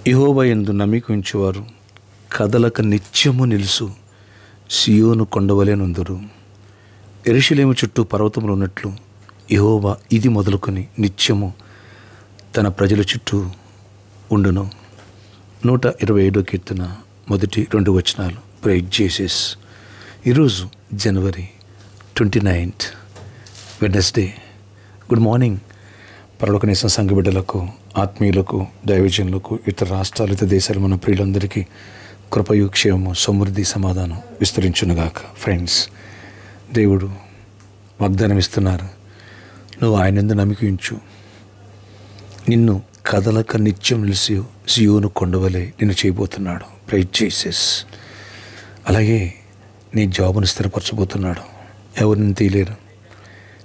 యెహోవా యందు నమ్మిక ఉంచువారు కదలక నిత్యము నిలుసు సియోను కొండవలే నుందురు. యెరూషలేము చుట్టూ పర్వతములు ఉన్నట్లు యెహోవా ఇది మొదలుకొని నిత్యము తన ప్రజల చుట్టూ ఉండును. 127 కీర్తన మొదటి 2 వచనాలు. Praise Jesus. ఈరోజు జనవరి 29 వెడ్నెస్డే. గుడ్ మార్నింగ్ పరలోకనేసిన సంఘ బిడ్డలకు, ఆత్మీయులకు, దైవజనులకు, ఇతర రాష్ట్రాలు, ఇతర దేశాలు మన ప్రియులందరికీ కృపయు, క్షేమము, సమృద్ధి, సమాధానం విస్తరించునుగాక. ఫ్రెండ్స్, దేవుడు వాగ్దానం ఇస్తున్నారు. నువ్వు ఆయన యందు నమ్మిక ఉంచు, నిన్ను కదలక నిత్యం నిలిచి సియోను కొండవలే నిన్ను చేయబోతున్నాడు. Praise Jesus. అలాగే నీ జాబును స్థిరపరచబోతున్నాడు. ఎవరిని తీయలేరు.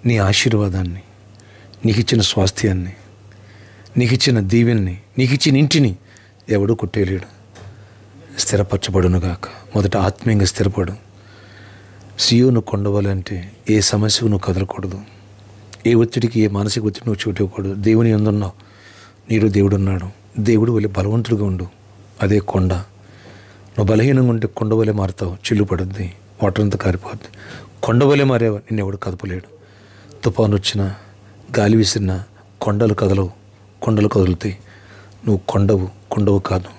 నీ ఆశీర్వాదాన్ని, నీకు ఇచ్చిన స్వాస్థ్యాన్ని, నీకు ఇచ్చిన దీవెన్ని, నీకు ఇచ్చిన ఇంటిని ఎవడూ కొట్టేయలేడు. స్థిరపరచబడునుగాక. మొదట ఆత్మీయంగా స్థిరపడు. సియోను కొండవలంటే ఏ సమస్యకు నువ్వు కదలకూడదు. ఏ ఒత్తిడికి, ఏ మానసిక ఒత్తిడి నువ్వు చూడకూడదు. దేవుని యందున్నావు, నీరు దేవుడు ఉన్నాడు. దేవుడు వలె బలవంతుడిగా ఉండు. అదే కొండ. నువ్వు బలహీనంగా ఉంటే కొండ వలె మారుతావు. చిల్లు పడుద్ది, వాటర్ అంతా కారిపోద్ది. కొండ వలె మారేవా, నిన్ను ఎవడు కదపలేడు. తుఫాను వచ్చినా, గాలి విసిరినా కొండలు కదలవు. కొండలు కదులుతాయి. నువ్వు కొండవు కాదు.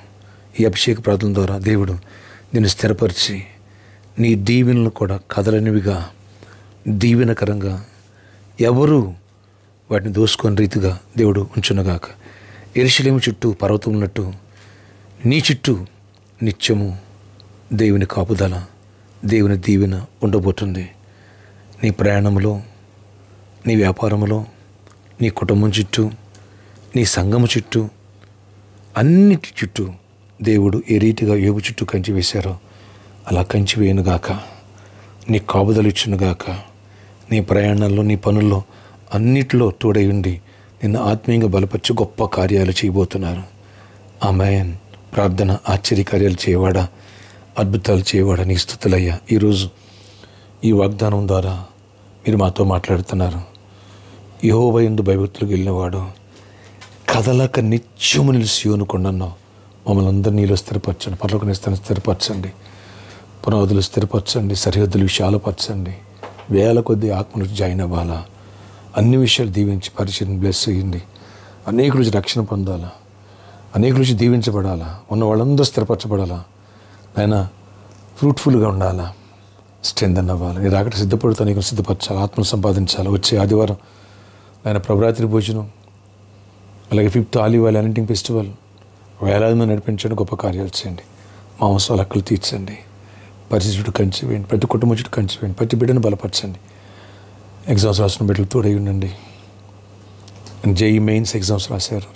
ఈ అభిషేక ప్రార్థన ద్వారా దేవుడు నిన్ను స్థిరపరిచి నీ దీవెనలు కూడా కదలనివిగా, దీవెనకరంగా, ఎవరు వాటిని దోసుకొని రీతిగా దేవుడు ఉంచునుగాక. యెరూషలేము చుట్టూ పర్వతం ఉన్నట్టు నీ చుట్టూ నిత్యము దేవుని కాపుదల, దేవుని దీవెన ఉండబోతుంది. నీ ప్రయాణంలో, నీ వ్యాపారంలో, నీ కుటుంబం చుట్టూ, నీ సంఘము చుట్టూ, అన్నిటి చుట్టూ దేవుడు ఏ రీతిగా యోబు చుట్టూ కంచి వేశారో అలా కంచి వేయనుగాక. నీ కాపుదలు ఇచ్చునుగాక. నీ ప్రయాణాల్లో, నీ పనుల్లో అన్నిటిలో తోడై ఉండి నిన్ను ఆత్మీయంగా బలపరిచి గొప్ప కార్యాలు చేయబోతున్నారు. ఆమేన్. ప్రార్థన. ఆశ్చర్యకార్యాలు చేయవాడా, అద్భుతాలు చేయవాడా, నీ స్తుతులయ్యా. ఈరోజు ఈ వాగ్దానం ద్వారా మీరు మాతో మాట్లాడుతున్నారు. యెహోవా యందు భయభక్తులకు వెళ్ళినవాడు కదలక నిత్యము నిలిచి సియోను కొండన్నావు. మమ్మల్ని అందరినీ నీలో స్థిరపరచండి. పరలోకనేస్తాన్ని స్థిరపరచండి. పునాదులు స్థిరపరచండి. సరిహద్దులు విశాలపరచండి. వేల కొద్ది ఆత్మలకు జాయిన్ అవ్వాలా. అన్ని విషయాలు దీవించి పరిచయం బ్లెస్ చేయండి. అనేక రోజు రక్షణ పొందాలా. అనేక రోజు దీవించబడాలా. ఉన్న వాళ్ళందరూ స్థిరపరచబడాలా. ఆయన ఫ్రూట్ఫుల్గా ఉండాలా. స్ట్రెంథన్ అవ్వాలి. నీ రాకట సిద్ధపడుతా నీకు సిద్ధపరచాలి. ఆత్మను సంపాదించాలి. వచ్చే ఆదివారం ఆయన ప్రభురాత్రి భోజనం, అలాగే 5th ఆలివ్ ఆయిల్ అనంటింగ్ ఫెస్టివల్ వేలాది మంది నడిపించండి. గొప్ప కార్యాలు చేయండి. మాంసాల హక్కులు తీర్చండి. పరిస్థితి చుట్టూ కంచి వేయండి. ప్రతి కుటుంబం చుట్టూ కంచి వేయండి. ప్రతి బిడ్డను బలపరచండి. ఎగ్జామ్స్ రాసిన బిడ్డలు తోడై ఉండండి. జేఈ మెయిన్స్ ఎగ్జామ్స్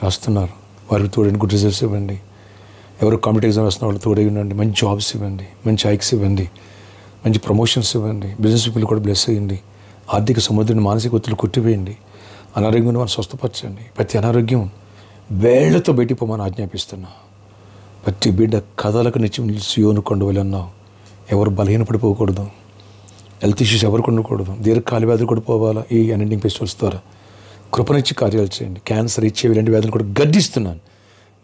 రాస్తున్నారు, వారికి తోడని గుడ్ రిజల్ట్స్ ఇవ్వండి. ఎవరు కాంపిటేటివ్ ఎగ్జామ్ రాస్తున్న వాళ్ళు తోడై ఉండండి. మంచి జాబ్స్ ఇవ్వండి. మంచి హైక్స్ ఇవ్వండి. మంచి ప్రమోషన్స్ ఇవ్వండి. బిజినెస్ పీపుల్ కూడా బ్లెస్ అయ్యండి. ఆర్థిక సముద్రాన్ని, మానసిక ఒత్తిడి కొట్టివేయండి. అనారోగ్యం మనం స్వస్థపరచండి. ప్రతి అనారోగ్యం వేళ్లతో బయటికి పోమని ఆజ్ఞాపిస్తున్నా. ప్రతి బిడ్డ కథలకు నిత్యం సియోను కొండవలె అన్నావు. ఎవరు బలహీనపడిపోకూడదు. హెల్త్ ఇష్యూస్ ఎవరికి ఉండకూడదు. దీర్ఘకాల వ్యాధులు కూడా పోవాలా ఈ అనంటింగ్ ఫెస్టివల్స్ ద్వారా. కృపనిచ్చి కార్యాలు చేయండి. క్యాన్సర్, ఇచ్చే ఇలాంటి వ్యాధులు కూడా గద్దిస్తున్నాను.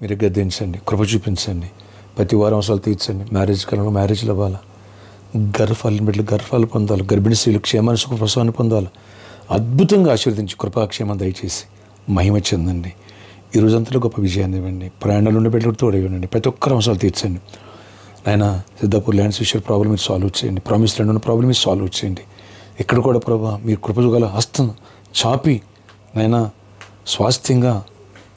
మీరు గద్దించండి. కృప చూపించండి. ప్రతి వారం అవసరాలు తీర్చండి. మ్యారేజ్ కాలంలో మ్యారేజ్లు అవ్వాలా. గర్భాలను బిడ్డలు గర్భాలు పొందాలి. గర్భిణీ స్త్రీలు క్షేమాన్ని, సుఖ ప్రసవాన్ని పొందాలి. అద్భుతంగా ఆశీర్వదించి కృపాక్షేమం దయచేసి మహిమ చెందండి. ఈ రోజంతలో గొప్ప విజయాన్ని ఇవ్వండి. ప్రయాణాలు ఉండే బిడ్డలకు తోడై ఉండండి. ప్రతి ఒక్కరు అవసరాలు తీర్చండి. ఆయన సిద్ధాపూర్ ల్యాండ్స్ విషయాల ప్రాబ్లం మీరు సాల్వ్ చేయండి. ప్రామిస్ ల్యాండ్ ఉన్న ప్రాబ్లం మీరు సాల్వ్ చేయండి. ఇక్కడ కూడా ప్రభా మీరు కృపగల హస్తం చాపి నాయనా స్వాస్థ్యంగా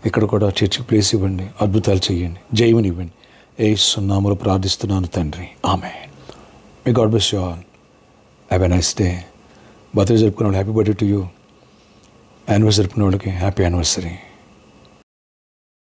ఇక్కడ కూడా చర్చికి ప్లేస్ ఇవ్వండి. అద్భుతాలు చేయండి. జయముని ఇవ్వండి. యేసు నామములో ప్రార్థిస్తున్నాను తండ్రి. ఆమేన్. May God bless you all. Have a nice day. Birthday జరుపుకునే వాళ్ళు happy birthday to you. Anniversary జరుపుకునే వాళ్ళకి హ్యాపీ యానివర్సరీ.